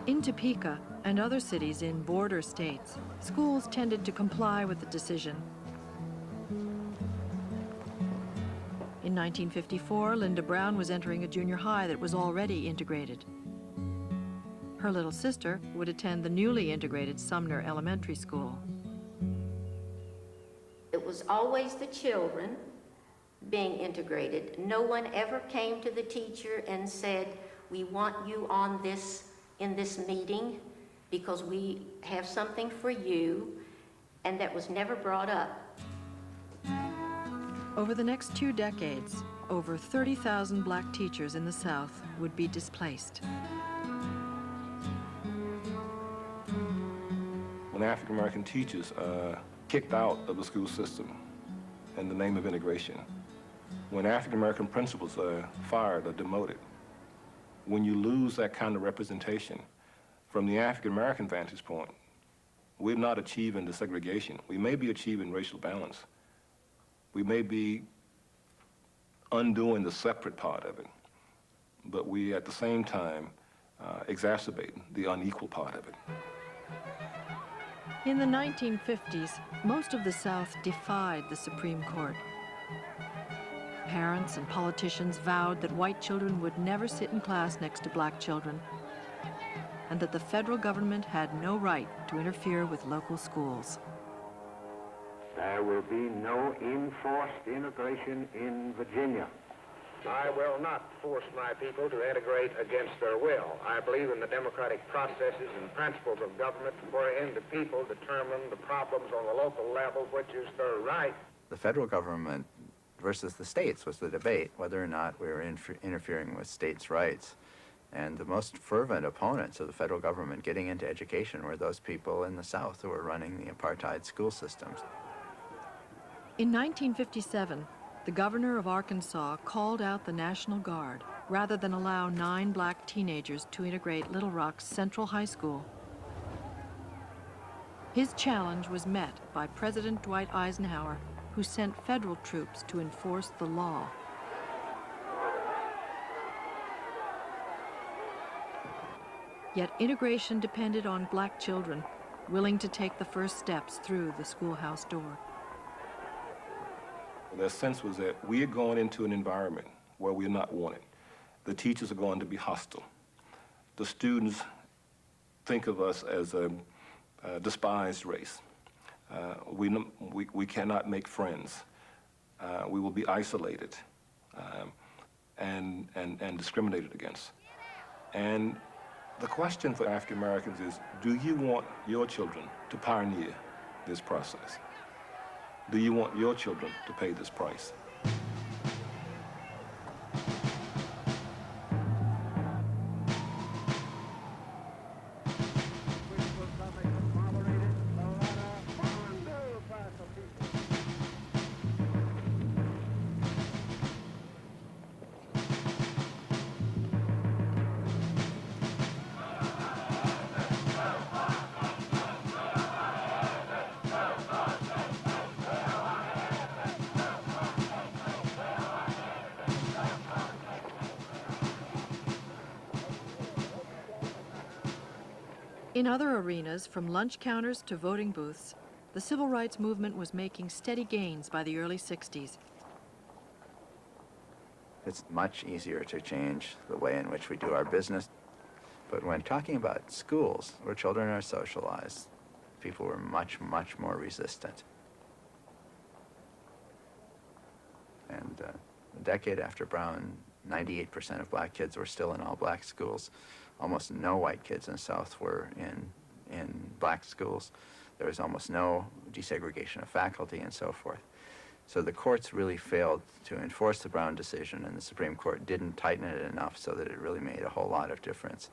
In Topeka and other cities in border states, schools tended to comply with the decision. In 1954, Linda Brown was entering a junior high that was already integrated. Her little sister would attend the newly integrated Sumner Elementary School. It was always the children being integrated. No one ever came to the teacher and said, "We want you on in this meeting because we have something for you," and that was never brought up. Over the next 2 decades, over 30,000 black teachers in the South would be displaced. When African American teachers are kicked out of the school system in the name of integration, when African American principals are fired or demoted, when you lose that kind of representation, from the African American vantage point, we're not achieving desegregation. We may be achieving racial balance. We may be undoing the separate part of it, but we at the same time exacerbating the unequal part of it. In the 1950s, most of the South defied the Supreme Court. Parents and politicians vowed that white children would never sit in class next to black children, and that the federal government had no right to interfere with local schools. There will be no enforced integration in Virginia. I will not force my people to integrate against their will. I believe in the democratic processes and principles of government wherein the people determine the problems on the local level, which is their right. The federal government versus the states was the debate, whether or not we were interfering with states' rights. And the most fervent opponents of the federal government getting into education were those people in the South who were running the apartheid school systems. In 1957, the governor of Arkansas called out the National Guard rather than allow 9 black teenagers to integrate Little Rock's Central High School. His challenge was met by President Dwight Eisenhower, who sent federal troops to enforce the law. Yet integration depended on black children, willing to take the first steps through the schoolhouse door. Their sense was that we are going into an environment where we're not wanted. The teachers are going to be hostile. The students think of us as a despised race. We cannot make friends. We will be isolated and discriminated against. And the question for African Americans is, do you want your children to pioneer this process? Do you want your children to pay this price? In other arenas, from lunch counters to voting booths, the civil rights movement was making steady gains by the early 60s. It's much easier to change the way in which we do our business. But when talking about schools, where children are socialized, people were much, much more resistant. And a decade after Brown, 98% of black kids were still in all black schools. Almost no white kids in the South were in black schools. There was almost no desegregation of faculty and so forth. So the courts really failed to enforce the Brown decision, and the Supreme Court didn't tighten it enough so that it really made a whole lot of difference.